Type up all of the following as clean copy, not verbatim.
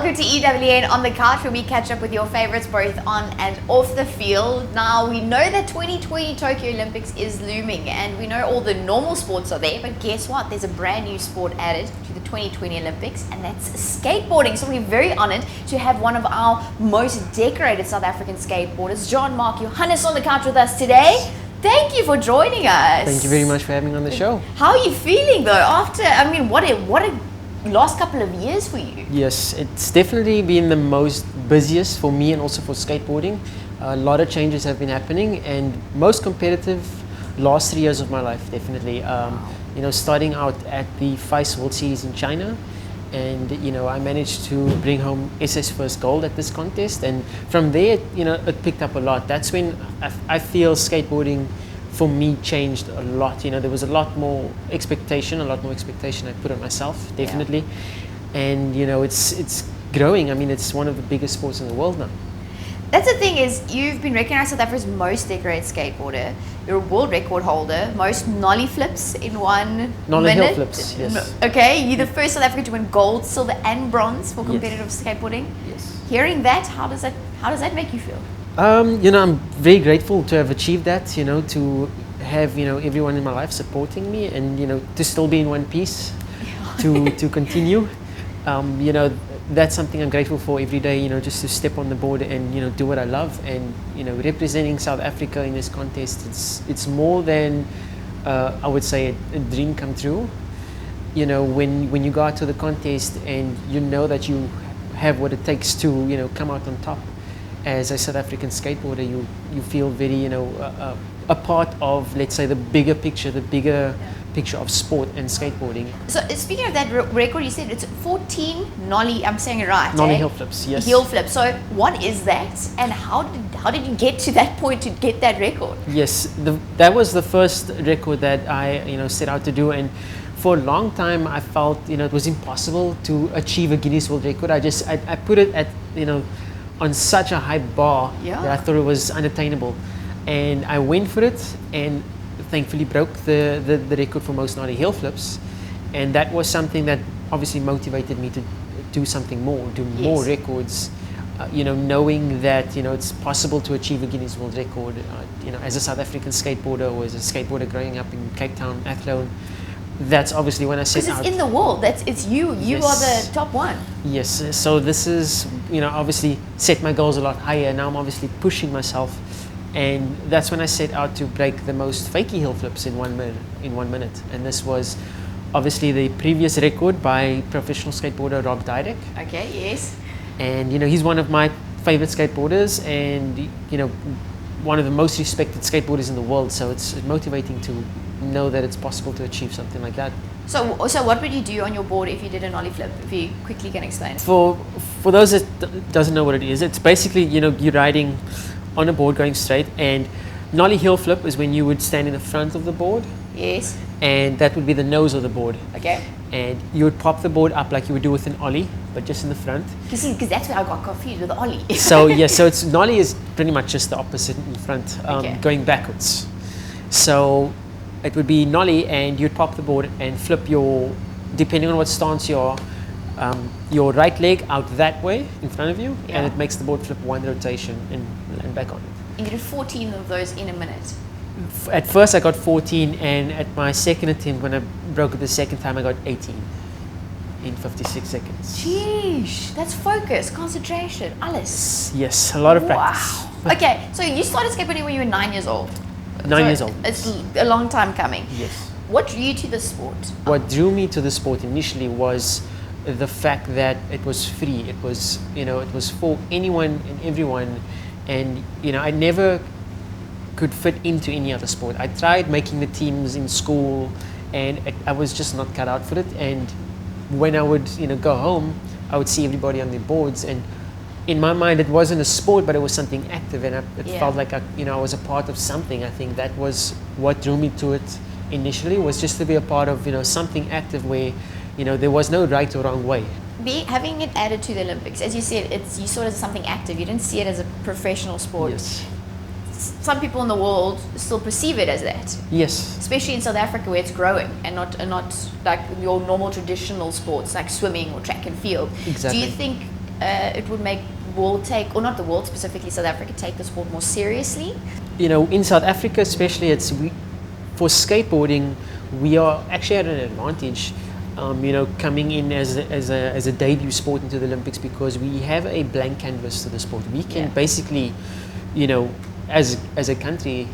Welcome to EWN On The Couch, where we catch up with your favorites both on and off the field. Now, we know that 2020 Tokyo Olympics is looming, and we know all the normal sports are there, but guess what? There's a brand new sport added to the 2020 Olympics, and that's skateboarding. So we're very honored to have one of our most decorated South African skateboarders, Jean-marc Johannes, on the couch with us today. Thank you for joining us. Thank you very much for having me on the show. How are you feeling though after, I mean, what a last couple of years for you? Yes, it's definitely been the most busiest for me and also for skateboarding. A lot of changes have been happening, and most competitive last 3 years of my life, definitely. You know, starting out at the FISE World Series in China, and you know, I managed to bring home SA's first gold at this contest, and from there, you know, it picked up a lot. That's when I feel skateboarding for me changed a lot. You know, there was a lot more expectation I put on myself, definitely. Yeah. And you know, it's growing. I mean, it's one of the biggest sports in the world now. That's the thing, is you've been recognized South Africa's most decorated skateboarder. You're a world record holder, most nollie flips in 1 minute. Nollie hill flips, yes. Okay, you're the first South African to win gold, silver and bronze for competitive skateboarding. Yes. Hearing that, how does that make you feel? You know, I'm very grateful to have achieved that, you know, to have, you know, everyone in my life supporting me, and, you know, to still be in one piece, to continue. You know, that's something I'm grateful for every day, you know, just to step on the board and, you know, do what I love. And, you know, representing South Africa in this contest, it's more than, I would say, a dream come true. You know, when you go out to the contest and you know that you have what it takes to, you know, come out on top. As a South African skateboarder, you feel very, you know, a part of, let's say, the bigger picture, picture of sport and skateboarding. So speaking of that record, you said it's 14 nollie, I'm saying it right, nollie hill flips, yes. Hill flips. So what is that, and how did you get to that point to get that record? Yes, that was the first record that I, you know, set out to do, and for a long time I felt, you know, it was impossible to achieve a Guinness World Record. I put it at, you know, on such a high bar that I thought it was unattainable, and I went for it and thankfully broke the record for most nollie hill flips, and that was something that obviously motivated me to do something more, do more records, you know, knowing that, you know, it's possible to achieve a Guinness World Record. You know, as a South African skateboarder, or as a skateboarder growing up in Cape Town, Athlone, that's obviously when I set out. Because it's in the world, it's you are the top one. Yes, so this is, you know, obviously set my goals a lot higher. Now I'm obviously pushing myself, and that's when I set out to break the most fakie hill flips in 1 minute. And this was obviously the previous record by professional skateboarder Rob Dydek. Okay, yes. And you know, he's one of my favorite skateboarders, and you know, one of the most respected skateboarders in the world. So it's motivating to know that it's possible to achieve something like that. So what would you do on your board if you did a nollie flip? If you quickly can explain. For those that doesn't know what it is, it's basically, you know, you're riding on a board going straight, and nollie hill flip is when you would stand in the front of the board. Yes. And that would be the nose of the board. Okay. And you would pop the board up like you would do with an ollie, but just in the front. You see, because that's where I got confused with the ollie. So yes, so it's nollie is pretty much just the opposite in front, going backwards. So it would be nollie, and you'd pop the board and flip your, depending on what stance you're, your right leg out that way in front of you, and it makes the board flip one rotation and land back on it. And you did 14 of those in a minute? At first I got 14, and at my second attempt, when I broke it the second time, I got 18 in 56 seconds. Sheesh, that's focus, concentration, alles. Yes, a lot of practice. Wow. Okay, so you started skateboarding when you were 9 years old? 9 years old. It's a long time coming. Yes. What drew you to the sport? What drew me to the sport initially was the fact that it was free. It was, you know, it was for anyone and everyone, and you know, I never could fit into any other sport. I tried making the teams in school, and I was just not cut out for it. And when I would, you know, go home, I would see everybody on their boards, and in my mind, it wasn't a sport, but it was something active, and it felt like you know, I was a part of something. I think that was what drew me to it initially, was just to be a part of, you know, something active where, you know, there was no right or wrong way. Having it added to the Olympics, as you said, you saw it as something active. You didn't see it as a professional sport. Yes. Some people in the world still perceive it as that. Yes. Especially in South Africa, where it's growing and not like your normal traditional sports like swimming or track and field. Exactly. Do you think it would make world take, or not the world specifically, South Africa take the sport more seriously? You know, in South Africa especially, for skateboarding, we are actually at an advantage, you know, coming in as a debut sport into the Olympics, because we have a blank canvas to the sport. We can basically, you know, as a country,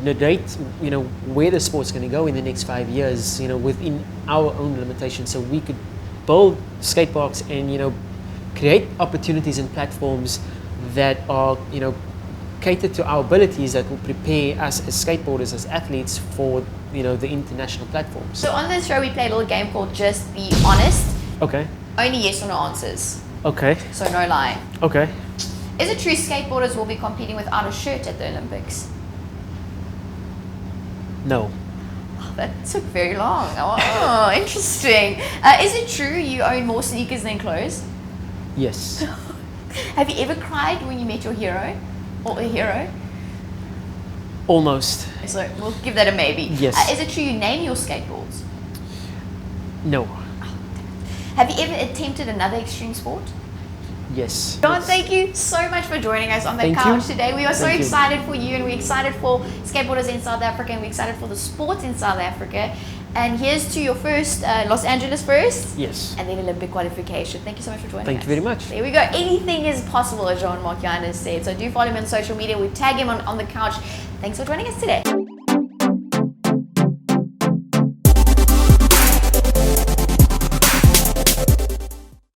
narrate, you know, where the sport's going to go in the next 5 years, you know, within our own limitations. So we could build skate parks and, you know, create opportunities and platforms that are, you know, catered to our abilities, that will prepare us as skateboarders, as athletes, for, you know, the international platforms. So on this show we play a little game called Just Be Honest. Okay. Only yes or no answers. Okay. So no lying. Okay. Is it true skateboarders will be competing without a shirt at the Olympics? No. Oh, that took very long. Oh, interesting. Is it true you own more sneakers than clothes? Yes. Have you ever cried when you met your hero? Or a hero? Almost. So we'll give that a maybe. Yes. Is it true you name your skateboards? No. Have you ever attempted another extreme sport? Yes. John, thank you so much for joining us on the Thank couch you. today. We are so Thank you. excited for you, and we're excited for skateboarders in South Africa, and we're excited for the sport in South Africa. And here's to your first Los Angeles first. Yes. And then Olympic qualification. Thank you so much for joining us. Thank you very much. There we go. Anything is possible, as Jean-marc Johannes said. So do follow him on social media. We tag him on the couch. Thanks for joining us today.